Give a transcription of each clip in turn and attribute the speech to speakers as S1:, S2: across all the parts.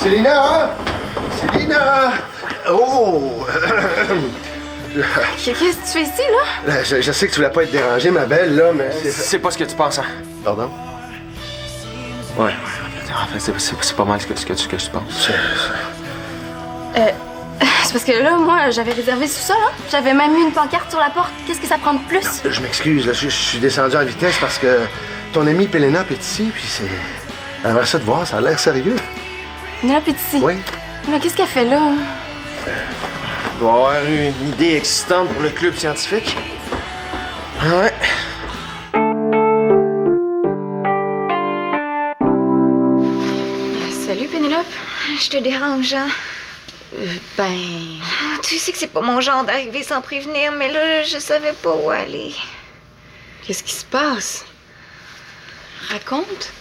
S1: Célina! Hein? Célina! Oh!
S2: Qu'est-ce que tu fais ici, là?
S1: Je sais que tu voulais pas être dérangée, ma belle, là, mais...
S3: C'est pas ce que tu penses, hein?
S1: Pardon?
S3: Ouais. En fait, c'est pas mal ce que je pense.
S2: C'est parce que là, moi, j'avais réservé sous ça, là. J'avais même mis une pancarte sur la porte. Qu'est-ce que ça prend de plus?
S1: Je m'excuse, là, je suis descendu en vitesse parce que ton amie Pélénope est ici, puis c'est... Elle aimerait ça te voir, ça a l'air sérieux.
S2: Pénélope est ici.
S1: Oui.
S2: Mais qu'est-ce qu'elle fait là?
S3: Il doit avoir une idée excitante pour le club scientifique. Ah ouais.
S2: Salut, Pénélope.
S4: Je te dérange, hein?
S2: Ben...
S4: Tu sais que c'est pas mon genre d'arriver sans prévenir, mais là, je savais pas où aller.
S2: Qu'est-ce qui se passe? Raconte.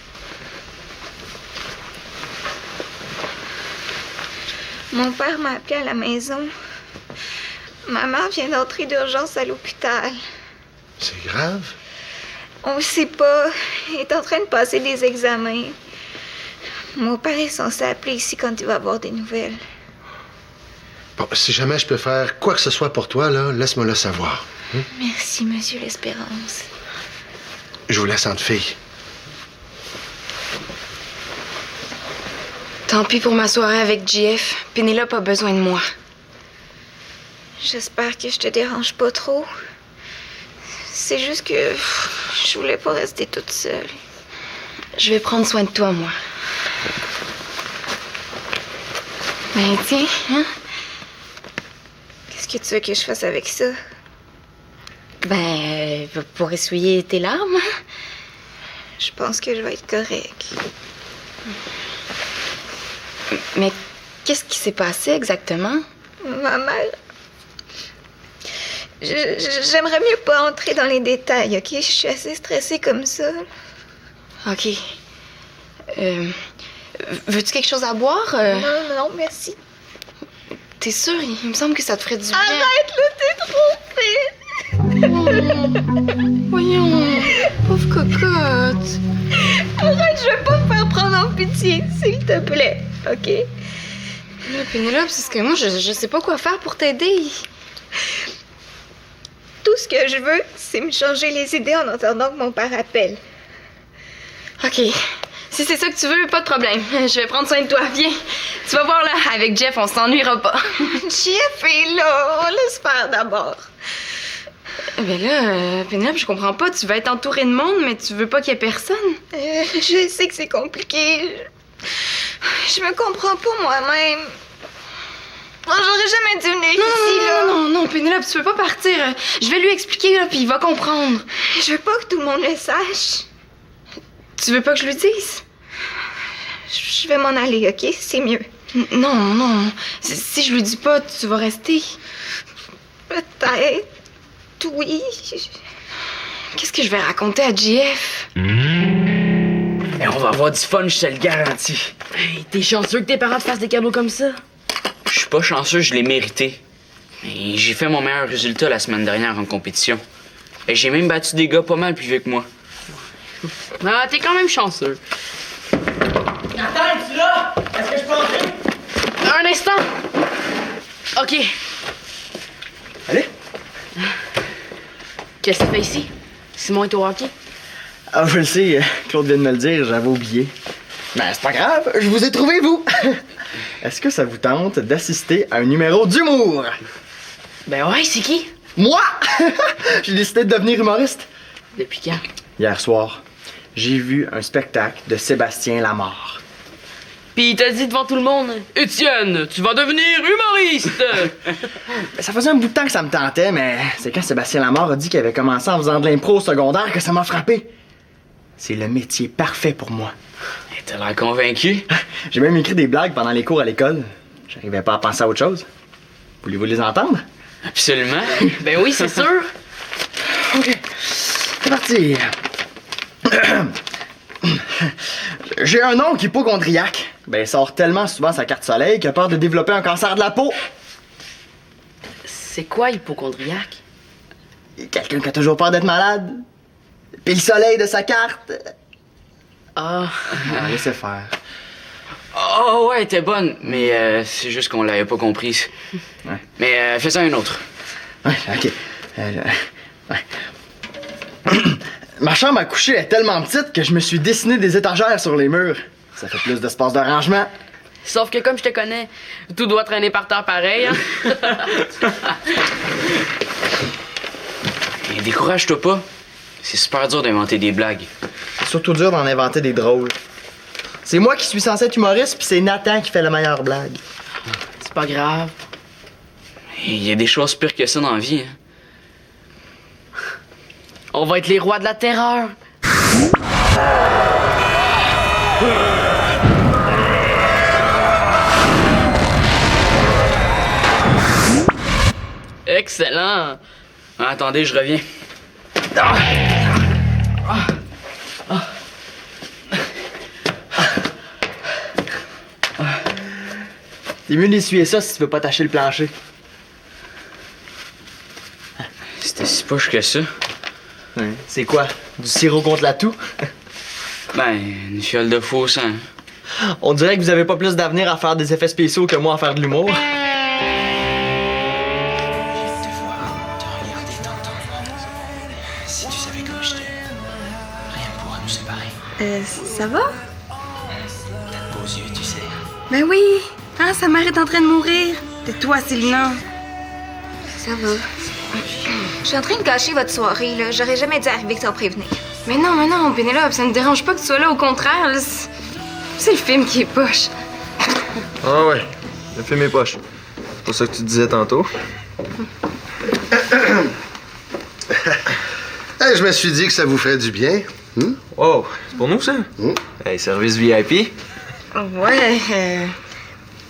S4: Mon père m'a appelé à la maison. Ma mère vient d'entrer d'urgence à l'hôpital.
S1: C'est grave.
S4: On sait pas. Il est en train de passer des examens. Mon père est censé appeler ici quand il va avoir des nouvelles.
S1: Bon, si jamais je peux faire quoi que ce soit pour toi, là, laisse-moi le savoir.
S4: Merci, Monsieur l'Espérance.
S1: Je vous laisse entre filles.
S2: Tant pis pour ma soirée avec JF. Pénélope a besoin de moi.
S4: J'espère que je te dérange pas trop. C'est juste que je voulais pas rester toute seule.
S2: Je vais prendre soin de toi, moi. Ben, tiens, hein?
S4: Qu'est-ce que tu veux que je fasse avec ça?
S2: Ben, pour essuyer tes larmes.
S4: Je pense que je vais être correcte.
S2: Mais qu'est-ce qui s'est passé exactement?
S4: Ma mère... J'aimerais mieux pas entrer dans les détails, OK? Je suis assez stressée comme ça.
S2: OK. Veux-tu quelque chose à boire?
S4: Non, merci.
S2: T'es sûre? Il me semble que ça te ferait du bien.
S4: Arrête, là, t'es trop triste.
S2: Voyons, pauvre cocotte.
S4: Arrête, je veux pas me faire prendre en pitié, s'il te plaît, OK?
S2: Là, Pénélope, c'est ce que moi, je sais pas quoi faire pour t'aider.
S4: Tout ce que je veux, c'est me changer les idées en attendant que mon père appelle.
S2: OK. Si c'est ça que tu veux, pas de problème. Je vais prendre soin de toi. Viens. Tu vas voir, là, avec Jeff, on s'ennuiera pas.
S4: Jeff est là. On laisse faire d'abord.
S2: Ben là, Pénélope, je comprends pas. Tu veux être entourée de monde, mais tu veux pas qu'il y ait personne.
S4: Je sais que c'est compliqué. Je me comprends pas moi-même. J'aurais jamais dû venir ici, là.
S2: Non, Pénélope, tu peux pas partir. Je vais lui expliquer, là, puis il va comprendre.
S4: Je veux pas que tout le monde le sache.
S2: Tu veux pas que je lui dise?
S4: Je vais m'en aller, OK? C'est mieux.
S2: Non. Si je lui dis pas, tu vas rester.
S4: Peut-être. Oui.
S2: Qu'est-ce que je vais raconter à JF?
S5: Et on va avoir du fun, je te le garantis.
S6: Hey, t'es chanceux que tes parents te fassent des cadeaux comme ça?
S5: Je suis pas chanceux, je l'ai mérité. Mais j'ai fait mon meilleur résultat la semaine dernière en compétition. Et j'ai même battu des gars pas mal plus vieux que moi.
S6: Ah, t'es quand même chanceux.
S5: Nathan, es-tu là? Est-ce que je peux entrer?
S6: Un instant! OK.
S5: Allez.
S6: Qu'est-ce que tu fais ici? Simon est au hockey?
S7: Ah, je le sais, Claude vient de me le dire, j'avais oublié. Mais c'est pas grave, je vous ai trouvé, vous! Est-ce que ça vous tente d'assister à un numéro d'humour?
S6: Ben ouais, c'est qui?
S7: Moi! J'ai décidé de devenir humoriste.
S6: Depuis quand?
S7: Hier soir, j'ai vu un spectacle de Sébastien Lamar.
S6: Pis il t'a dit devant tout le monde, Étienne, tu vas devenir humoriste!
S7: Ça faisait un bout de temps que ça me tentait, mais c'est quand Sébastien Lamar a dit qu'il avait commencé en faisant de l'impro au secondaire que ça m'a frappé. C'est le métier parfait pour moi.
S5: T'as l'air convaincu?
S7: J'ai même écrit des blagues pendant les cours à l'école. J'arrivais pas à penser à autre chose. Voulez-vous les entendre?
S5: Absolument.
S6: Ben oui, c'est sûr.
S7: OK. C'est parti. J'ai un oncle hypocondriaque. Ben, il sort tellement souvent sa carte soleil qu'il a peur de développer un cancer de la peau.
S6: C'est quoi hypochondriaque?
S7: Quelqu'un qui a toujours peur d'être malade. Puis le soleil de sa carte.
S6: Ah.
S7: Laissez faire.
S5: Oh ouais, elle était bonne, mais c'est juste qu'on l'avait pas comprise.
S7: Ouais.
S5: Mais fais ça un autre.
S7: Ouais, ok. Ouais. Ma chambre à coucher est tellement petite que je me suis dessiné des étagères sur les murs. Ça fait plus d'espace de rangement.
S6: Sauf que comme je te connais, tout doit traîner par terre pareil, hein?
S5: Mais décourage-toi pas. C'est super dur d'inventer des blagues.
S7: C'est surtout dur d'en inventer des drôles. C'est moi qui suis censé être humoriste, puis c'est Nathan qui fait la meilleure blague.
S6: C'est pas grave.
S5: Il y a des choses pires que ça dans la vie, hein.
S6: On va être les rois de la terreur. Excellent.
S5: Ah, attendez, je reviens.
S7: C'est mieux d'essuyer ça si tu veux pas tacher le plancher.
S5: C'était si poche que ça.
S7: C'est quoi? Du sirop contre la toux?
S5: Ben, une fiole de faux sang.
S7: On dirait que vous avez pas plus d'avenir à faire des effets spéciaux que moi à faire de l'humour.
S8: Si tu savais comme je t'aime, rien ne pourra nous séparer.
S2: Ça va?
S8: T'as de beaux yeux, tu sais.
S2: Ben oui. Hein, sa mère est en train de mourir. Tais-toi, Célina.
S4: Ça va. Je suis en train de gâcher votre soirée, là. J'aurais jamais dû arriver sans prévenir.
S2: Mais non, Pénélope, ça ne dérange pas que tu sois là, au contraire. Là, c'est le film qui est poche.
S3: Ah ouais, le film est poche. C'est pas ça que tu disais tantôt.
S1: Hey, je me suis dit que ça vous ferait du bien.
S3: Wow, c'est pour nous ça? Hey, service VIP?
S2: Ouais,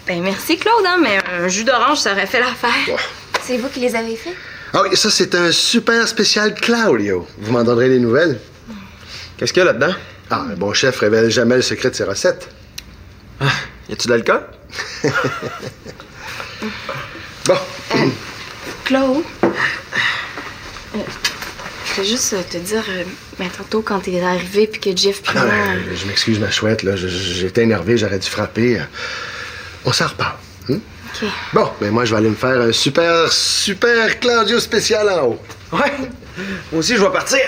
S2: ben merci, Claude, hein, mais un jus d'orange, ça aurait fait l'affaire.
S4: C'est vous qui les avez faits?
S1: Ah oui, ça, c'est un super spécial Claudio. Vous m'en donnerez des nouvelles?
S3: Qu'est-ce qu'il y a là-dedans?
S1: Ah, un bon chef révèle jamais le secret de ses recettes.
S3: Y a-tu de l'alcool?
S1: Bon.
S2: Claude, je voulais juste te dire, ben, tantôt, quand t'es arrivé, puis que Jeff puis moi...
S1: Je m'excuse, ma chouette, là. J'étais énervé, j'aurais dû frapper. On s'en reparle.
S2: OK.
S1: Bon, ben moi, je vais aller me faire un super Claudio spécial en haut.
S3: Ouais. Moi aussi, je vais partir.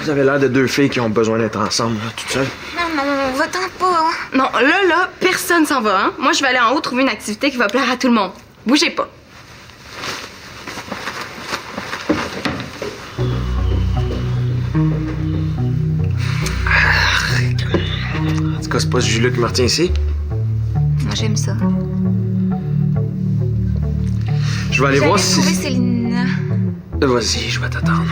S3: Vous avez l'air de deux filles qui ont besoin d'être ensemble, là, toutes seules.
S4: Non, va-t'en pas.
S2: Non, là, personne s'en va, hein. Moi, je vais aller en haut trouver une activité qui va plaire à tout le monde. Bougez pas.
S3: En tout cas, c'est pas ce jus-là qui me retient ici.
S4: Moi, j'aime ça.
S3: Je vais aller voir si...
S4: trouvé Célina.
S3: Vas-y, je vais t'attendre.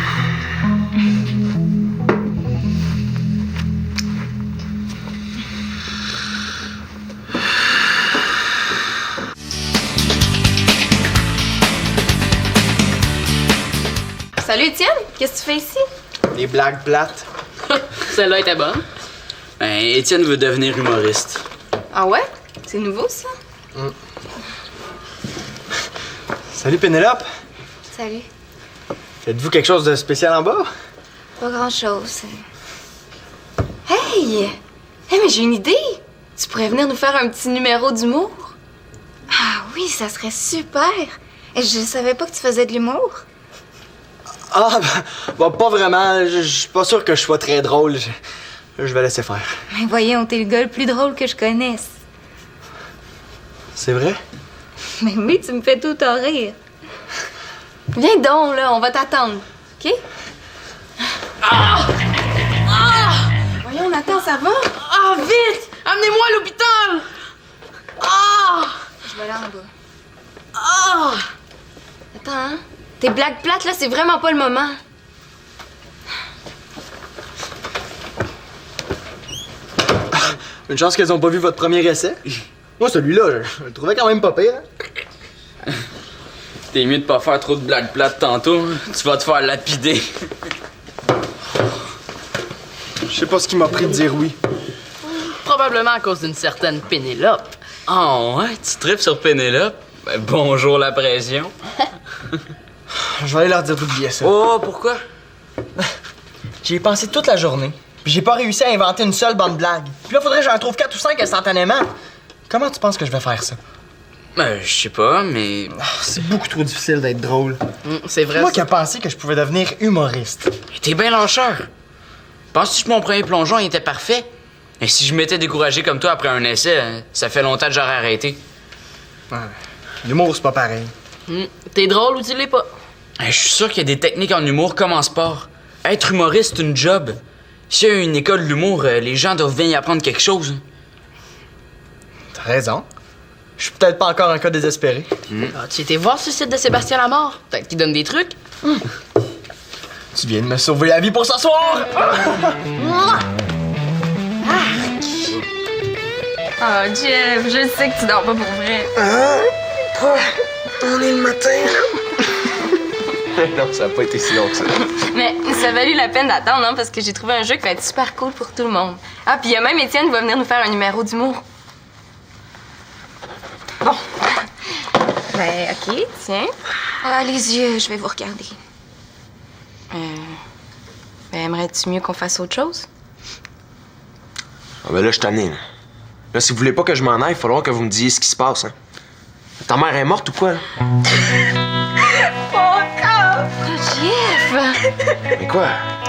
S2: Salut, Étienne. Qu'est-ce que tu fais ici?
S7: Des blagues plates.
S6: Celle-là était bonne.
S5: Ben, Étienne veut devenir humoriste.
S2: Ah ouais? C'est nouveau, ça?
S7: Salut Pénélope.
S4: Salut.
S7: Faites-vous quelque chose de spécial en bas?
S4: Pas grand-chose.
S2: Hey! Hey, mais j'ai une idée! Tu pourrais venir nous faire un petit numéro d'humour?
S4: Ah oui, ça serait super. Et je savais pas que tu faisais de l'humour.
S7: Ah, bah, pas vraiment. Je suis pas sûr que je sois très drôle. Je vais laisser faire.
S4: Mais voyons, t'es le gars le plus drôle que je connaisse.
S7: C'est vrai?
S4: Mais oui, tu me fais tout en rire.
S2: Viens donc, là, on va t'attendre. OK? Voyons, Nathan, ça va?
S6: Ah, vite! Amenez-moi à l'hôpital! Ah!
S4: Je vais là en bas.
S6: Ah!
S2: Attends, hein? Tes blagues plates, là, c'est vraiment pas le moment.
S7: Une chance qu'elles ont pas vu votre premier essai. Moi, celui-là, je le trouvais quand même pas pire.
S5: T'es mieux de pas faire trop de blagues plates tantôt. Tu vas te faire lapider.
S7: Je sais pas ce qui m'a pris de dire oui.
S6: Probablement à cause d'une certaine Pénélope.
S5: Oh ouais, tu tripes sur Pénélope? Ben, bonjour la pression.
S7: Je vais aller leur dire d'oublier ça.
S5: Oh, pourquoi?
S7: J'y ai pensé toute la journée. Puis j'ai pas réussi à inventer une seule bonne blague. Puis là, faudrait que j'en trouve 4 ou 5 instantanément. Comment tu penses que je vais faire ça?
S5: Je sais pas, mais...
S7: C'est beaucoup trop difficile d'être drôle.
S6: C'est vrai.
S7: Moi qui a pensé que je pouvais devenir humoriste.
S5: T'es bien lâcheur. Penses-tu que mon premier plongeon il était parfait? Et si je m'étais découragé comme toi après un essai, ça fait longtemps que j'aurais arrêté.
S7: Ouais. L'humour, c'est pas pareil.
S6: T'es drôle ou tu l'es pas?
S5: Je suis sûr qu'il y a des techniques en humour comme en sport. Être humoriste, c'est une job. S'il y a une école d'humour, les gens doivent bien y apprendre quelque chose.
S7: T'as raison. Je suis peut-être pas encore un cas désespéré.
S6: Ah, tu étais voir ce site de Sébastien Lamar? Peut-être qu'il donne des trucs.
S7: Tu viens de me sauver la vie pour ce soir!
S2: Oh, Jeff, je sais que tu dors pas pour vrai.
S1: On est le matin, Non, ça a pas été si long que ça.
S2: Mais ça a valu la peine d'attendre, hein, parce que j'ai trouvé un jeu qui va être super cool pour tout le monde. Ah, puis il y a même Étienne qui va venir nous faire un numéro d'humour. Bon. Ben, OK, tiens.
S4: Ah, les yeux, je vais vous regarder.
S2: Ben, aimerais-tu mieux qu'on fasse autre chose?
S3: Ah ben là, je suis tanné, là. Là, si vous voulez pas que je m'en aille, il va falloir que vous me disiez ce qui se passe, hein. Ta mère est morte ou quoi, là?
S2: Oh, Jeff!
S3: Mais quoi?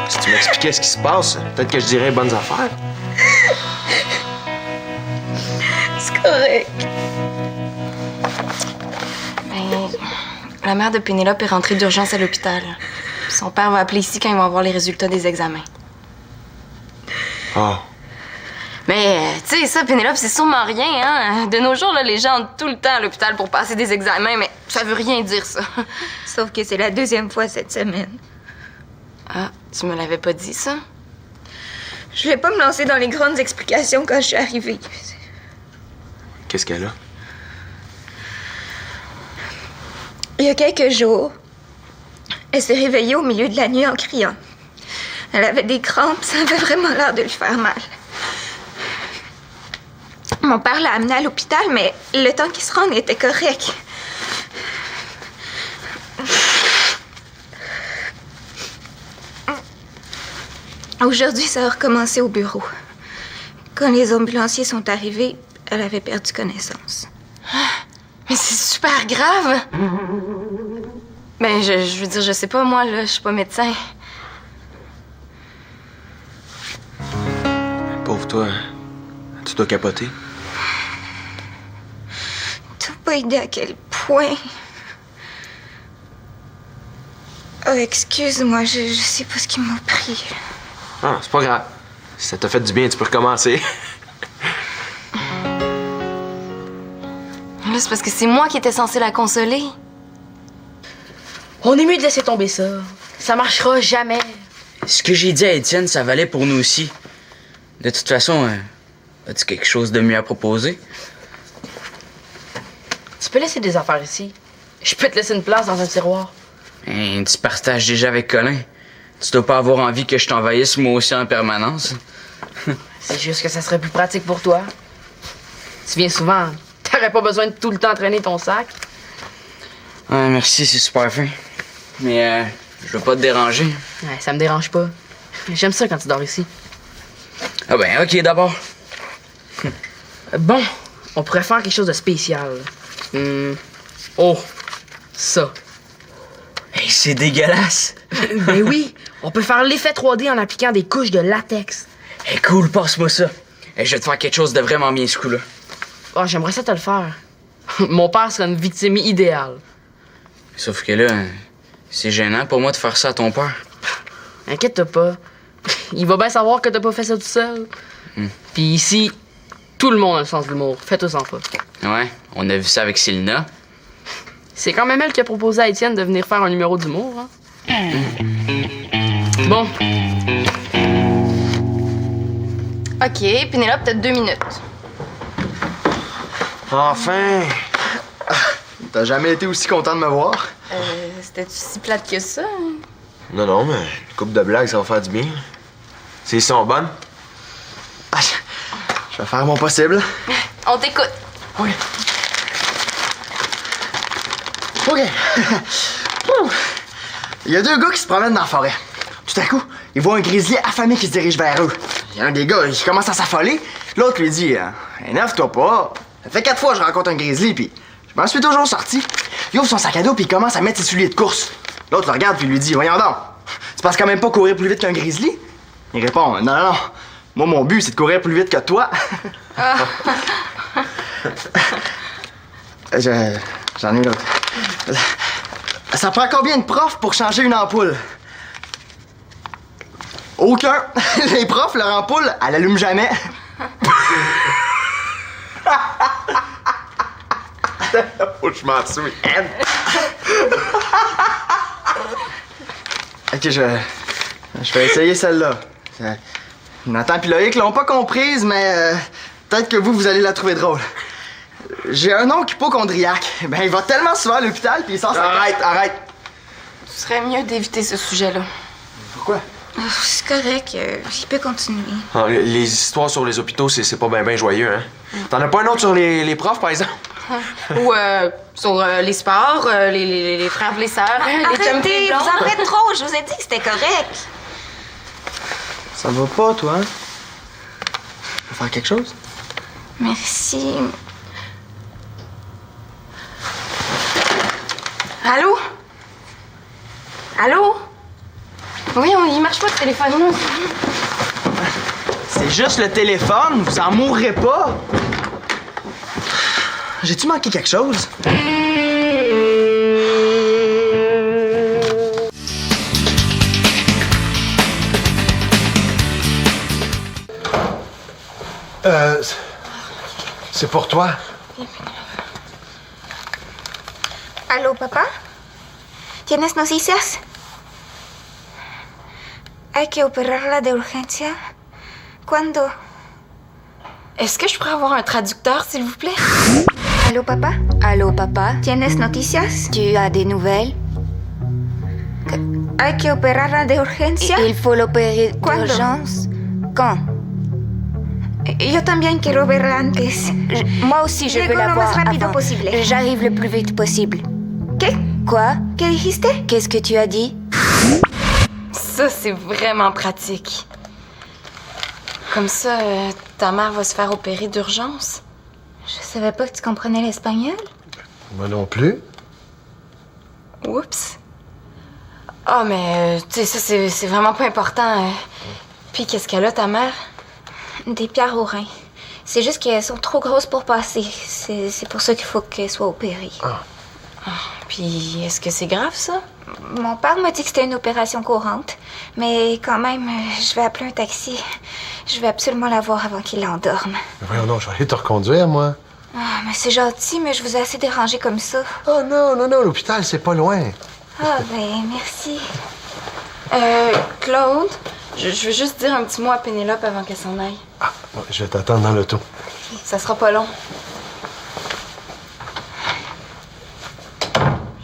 S3: Si tu m'expliquais ce qui se passe, peut-être que je dirais bonnes affaires.
S4: C'est correct.
S2: Ben, la mère de Pénélope est rentrée d'urgence à l'hôpital. Son père va appeler ici quand ils vont avoir les résultats des examens.
S3: Oh.
S2: Mais, tu sais, ça, Pénélope, c'est sûrement rien, hein? De nos jours, là, les gens ont tout le temps à l'hôpital pour passer des examens, mais ça veut rien dire, ça.
S4: Sauf que c'est la 2e fois cette semaine.
S2: Ah, tu me l'avais pas dit, ça?
S4: Je voulais pas me lancer dans les grandes explications quand je suis arrivée.
S3: Qu'est-ce qu'elle a?
S4: Il y a quelques jours, elle s'est réveillée au milieu de la nuit en criant. Elle avait des crampes, ça avait vraiment l'air de lui faire mal. Mon père l'a amenée à l'hôpital, mais le temps qu'il se rende était correct. Aujourd'hui, ça a recommencé au bureau. Quand les ambulanciers sont arrivés, elle avait perdu connaissance.
S2: Mais c'est super grave! Ben, je veux dire, je sais pas, moi, là, je suis pas médecin.
S3: Pauvre toi, tu dois capoter.
S4: T'as pas idée à quel point. Oh, excuse-moi, je sais pas ce qui m'a pris.
S3: Ah, c'est pas grave. Si ça t'a fait du bien, tu peux recommencer.
S2: Là, c'est parce que c'est moi qui étais censée la consoler.
S6: On est mieux de laisser tomber ça. Ça marchera jamais.
S5: Ce que j'ai dit à Étienne, ça valait pour nous aussi. De toute façon, as-tu quelque chose de mieux à proposer?
S6: Tu peux laisser des affaires ici. Je peux te laisser une place dans un tiroir.
S5: Tu partages déjà avec Colin. Tu dois pas avoir envie que je t'envahisse moi aussi en permanence.
S6: C'est juste que ça serait plus pratique pour toi. Tu viens souvent. T'aurais pas besoin de tout le temps traîner ton sac.
S5: Ouais, merci, c'est super fin. Mais je veux pas te déranger.
S6: Ouais, ça me dérange pas. J'aime ça quand tu dors ici.
S5: Ah ben, ok, d'abord.
S6: Bon, on pourrait faire quelque chose de spécial. Oh, ça.
S5: Hey, c'est dégueulasse.
S6: Ben oui, on peut faire l'effet 3D en appliquant des couches de latex.
S5: Hey, cool, passe-moi ça. Hey, je vais te faire quelque chose de vraiment bien ce coup-là.
S6: Oh, j'aimerais ça te le faire. Mon père serait une victime idéale.
S5: Sauf que là, c'est gênant pour moi de faire ça à ton père.
S6: Inquiète-toi pas. Il va bien savoir que t'as pas fait ça tout seul. Puis ici, tout le monde a le sens de l'humour. Fais-toi sans pas.
S5: Ouais, on a vu ça avec Célina.
S6: C'est quand même elle qui a proposé à Étienne de venir faire un numéro d'humour, hein? Bon.
S2: OK, Pénélope, t'as 2 minutes.
S3: Enfin!
S7: T'as jamais été aussi content de me voir?
S2: C'était-tu si plate que ça? Hein?
S3: Non, non, mais une couple de blagues, ça va faire du bien. Ces sont bonnes?
S7: Ah, je vais faire mon possible.
S2: On t'écoute.
S7: OK. OK. Ouh. Il y a 2 gars qui se promènent dans la forêt. Tout à coup, ils voient un grizzly affamé qui se dirige vers eux. Il y a un des gars qui commence à s'affoler. L'autre lui dit « Énerve-toi pas, Ça fait 4 fois que je rencontre un grizzly, puis je m'en suis toujours sorti. Il ouvre son sac à dos, puis il commence à mettre ses souliers de course. L'autre le regarde, puis lui dit, voyons donc, tu penses quand même pas courir plus vite qu'un grizzly? Il répond, non, non, non. Moi, mon but, c'est de courir plus vite que toi. J'en ai une autre. Ça prend combien de profs pour changer une ampoule? Aucun. Les profs, leur ampoule, elle allume jamais.
S3: Faut que je m'en souvienne.
S7: Ok, je vais essayer celle-là. Nathan et Loïc l'ont pas comprise, mais peut-être que vous allez la trouver drôle. J'ai un oncle hypochondriaque. Ben, il va tellement souvent à l'hôpital, puis il sort sa... Arrête!
S2: Ce serait mieux d'éviter ce sujet-là.
S7: Pourquoi?
S4: Oh, c'est correct, il peut continuer.
S3: Ah, les histoires sur les hôpitaux, c'est pas bien joyeux, hein? T'en as pas un autre sur les profs, par exemple?
S2: Ou sur les sports, les frères et les sœurs, les
S4: Arrêtez,
S2: jumping
S4: vous en faites trop, je vous ai dit que c'était correct.
S7: Ça va pas, toi, hein? Faut faire quelque chose?
S4: Merci.
S2: Allô? Allô? Oui, il marche pas le téléphone, non?
S7: C'est juste le téléphone, vous en mourrez pas! J'ai-tu manqué quelque chose?
S1: C'est pour toi.
S4: Allô, papá? ¿Tienes noticias? Hay que operarla de urgencia. ¿Cuándo?
S2: Est-ce que je pourrais avoir un traducteur, s'il vous plaît?
S4: Allô, papa?
S9: Allô, papa?
S4: ¿Tienes noticias?
S9: Tu as des nouvelles?
S4: Hay que operarla de urgencia.
S9: Il faut l'opérer
S4: ¿Cuándo?
S9: d'urgence. Quand?
S4: Yo también quiero verla antes.
S9: Moi aussi, je veux
S4: Llego
S9: la
S4: lo
S9: voir
S4: más rápido
S9: avant.
S4: posible.
S9: J'arrive le plus vite possible.
S4: ¿Qué?
S9: Quoi?
S4: ¿Qué dijiste?
S9: Qu'est-ce que tu as dit?
S2: Ça, c'est vraiment pratique. Comme ça, ta mère va se faire opérer d'urgence.
S4: Je savais pas que tu comprenais l'espagnol.
S1: Moi non plus.
S2: Oups. Ah, mais, tu sais, ça, c'est vraiment pas important. Puis, qu'est-ce qu'elle a, ta mère?
S4: Des pierres au rein. C'est juste qu'elles sont trop grosses pour passer. C'est pour ça qu'il faut qu'elles soient opérées.
S2: Puis, est-ce que c'est grave, ça?
S4: Mon père m'a dit que c'était une opération courante. Mais quand même, je vais appeler un taxi. Je vais absolument la voir avant qu'il l'endorme.
S1: Mais voyons donc, je vais aller te reconduire, moi.
S4: Ah, mais c'est gentil, mais je vous ai assez dérangé comme ça.
S1: Oh non, l'hôpital, c'est pas loin.
S4: Ah, ben, merci.
S2: Claude, je veux juste dire un petit mot à Pénélope avant qu'elle s'en aille.
S1: Ah, ouais, je vais t'attendre dans l'auto.
S2: Ça sera pas long.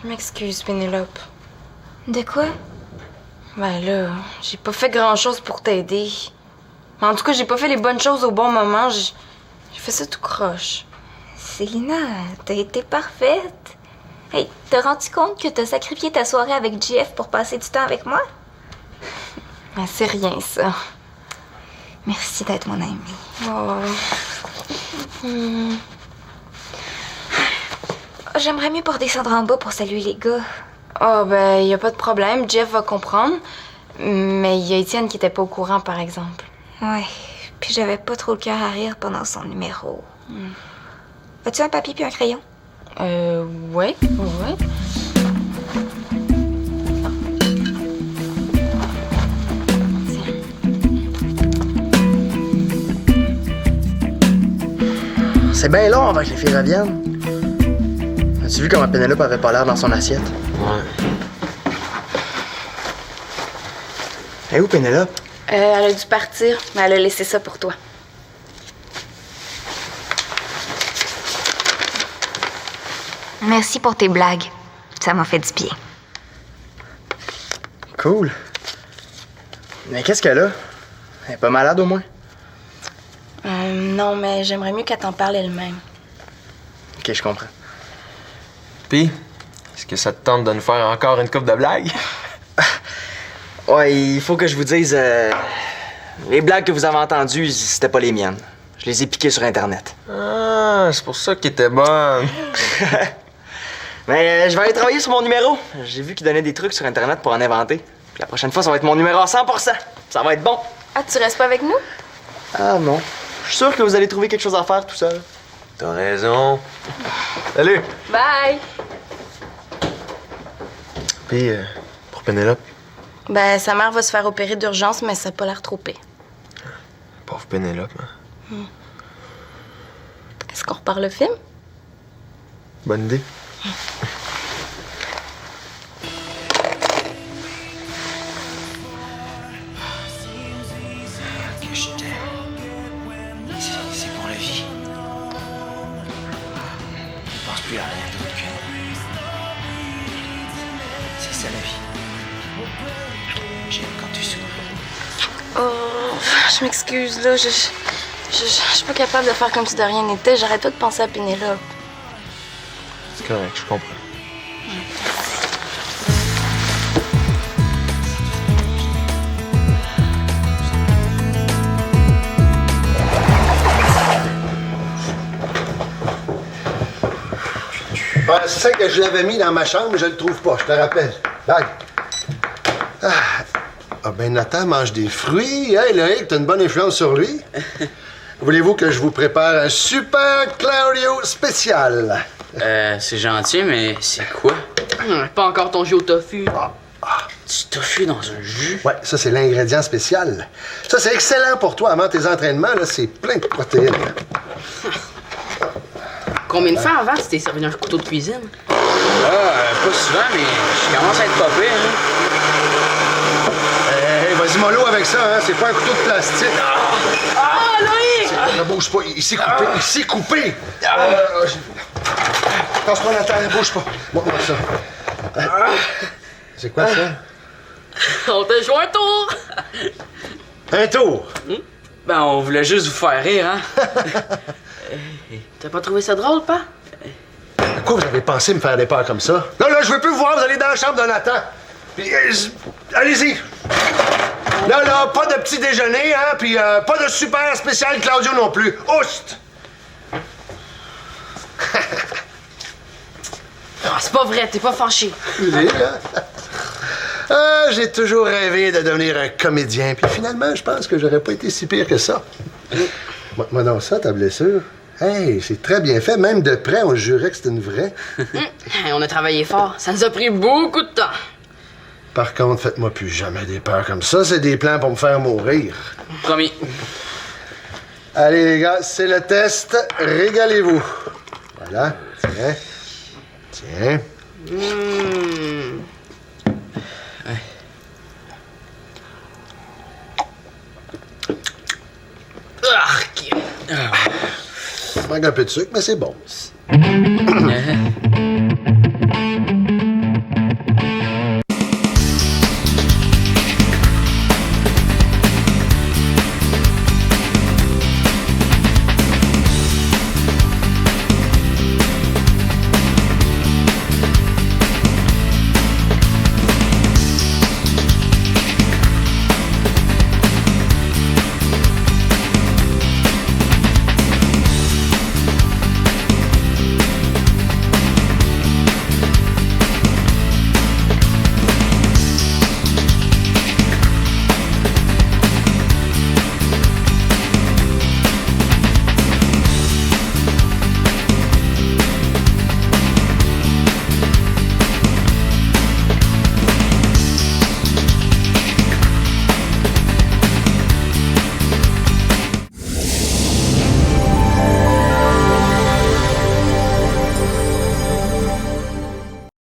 S2: Je m'excuse, Pénélope.
S4: De quoi?
S2: Ben là, j'ai pas fait grand-chose pour t'aider. Mais en tout cas, j'ai pas fait les bonnes choses au bon moment. J'ai fait ça tout croche.
S4: Célina, t'as été parfaite. Hey, t'as rendu compte que t'as sacrifié ta soirée avec JF pour passer du temps avec moi?
S2: Ben, c'est rien, ça.
S4: Merci d'être mon amie.
S2: Oh.
S4: J'aimerais mieux pour descendre en bas pour saluer les gars.
S2: Ah, ben, y a pas de problème. Jeff va comprendre. Mais y a Étienne qui était pas au courant, par exemple.
S4: Ouais, puis j'avais pas trop le cœur à rire pendant son numéro. As-tu un papier puis un crayon?
S2: Ouais.
S7: C'est bien long avant que les filles reviennent. As-tu vu comment Pénélope avait pas l'air dans son assiette?
S3: Ouais.
S7: Et où Pénélope?
S2: Elle a dû partir, mais elle a laissé ça pour toi.
S4: Merci pour tes blagues. Ça m'a fait du bien.
S7: Cool. Mais qu'est-ce qu'elle a? Elle est pas malade au moins?
S2: Non, mais j'aimerais mieux qu'elle t'en parle elle-même.
S7: Ok, je comprends.
S3: Pis, est-ce que ça te tente de nous faire encore une coupe de blagues?
S7: Ouais, il faut que je vous dise... les blagues que vous avez entendues, c'était pas les miennes. Je les ai piqués sur Internet.
S3: Ah, c'est pour ça qu'il était bonne.
S7: Mais je vais aller travailler sur mon numéro. J'ai vu qu'il donnait des trucs sur Internet pour en inventer. Puis la prochaine fois, ça va être mon numéro à 100%. Ça va être bon.
S2: Ah, tu restes pas avec nous?
S7: Ah non. Je suis sûr que vous allez trouver quelque chose à faire tout seul.
S3: T'as raison.
S7: Salut!
S2: Bye!
S3: Puis, pour Pénélope,
S2: Ben, sa mère va se faire opérer d'urgence, mais ça a pas l'air trop pire.
S3: pauvre Pénélope, hein.
S2: Est-ce qu'on repart le film?
S3: Bonne idée.
S8: Que je t'aime. C'est pour la vie. Ne pense plus à rien d'autre que nous. C'est ça la vie. J'aime quand tu souris.
S2: Oh, je m'excuse, là. Je suis pas capable de faire comme si de rien n'était. J'arrête pas de penser à Pénélope.
S3: C'est correct, je comprends.
S1: Ah, c'est ça que je l'avais mis dans ma chambre, mais je le trouve pas, je te rappelle. Bag. Ah ben Nathan mange des fruits. Hey Loïc, t'as une bonne influence sur lui. Voulez-vous que je vous prépare un super Claudio spécial?
S5: C'est gentil, mais c'est quoi?
S6: Pas encore ton jus au tofu.
S5: Du tofu dans un jus?
S1: Ouais, ça c'est l'ingrédient spécial. Ça c'est excellent pour toi avant tes entraînements, là, c'est plein de protéines.
S6: Combien de fois avant tu t'es servi d'un couteau de cuisine?
S5: Pas souvent, mais je commence à être pas pire, hein.
S1: Hey, vas-y mollo avec ça, hein, c'est pas un couteau de plastique.
S6: Ah, Loïc!
S1: Ne bouge pas, il s'est coupé, il s'est coupé! Passe-moi Nathan, ne bouge pas. Moi ça. C'est quoi ça?
S6: On t'a joué un tour!
S1: Un tour!
S5: Ben, on voulait juste vous faire rire, hein.
S6: T'as pas trouvé ça drôle, pas?
S1: À quoi vous avez pensé me faire des peurs comme ça? Là, je veux plus vous voir, vous allez dans la chambre de Nathan. Puis, allez-y. Là, pas de petit déjeuner, hein, puis pas de super spécial Claudio non plus. Oust!
S6: C'est pas vrai, t'es pas fâché.
S1: Excusez, hein? J'ai toujours rêvé de devenir un comédien, puis finalement, je pense que j'aurais pas été si pire que ça. Moi, non, ça, ta blessure. Hey, c'est très bien fait. Même de près, on jurait que c'était une vraie.
S6: On a travaillé fort. Ça nous a pris beaucoup de temps.
S1: Par contre, faites-moi plus jamais des peurs comme ça. C'est des plans pour me faire mourir.
S5: Promis.
S1: Allez, les gars, c'est le test. Régalez-vous. Voilà. Tiens. Tiens.
S6: Arc!
S1: Manque un peu de sucre, mais c'est bon.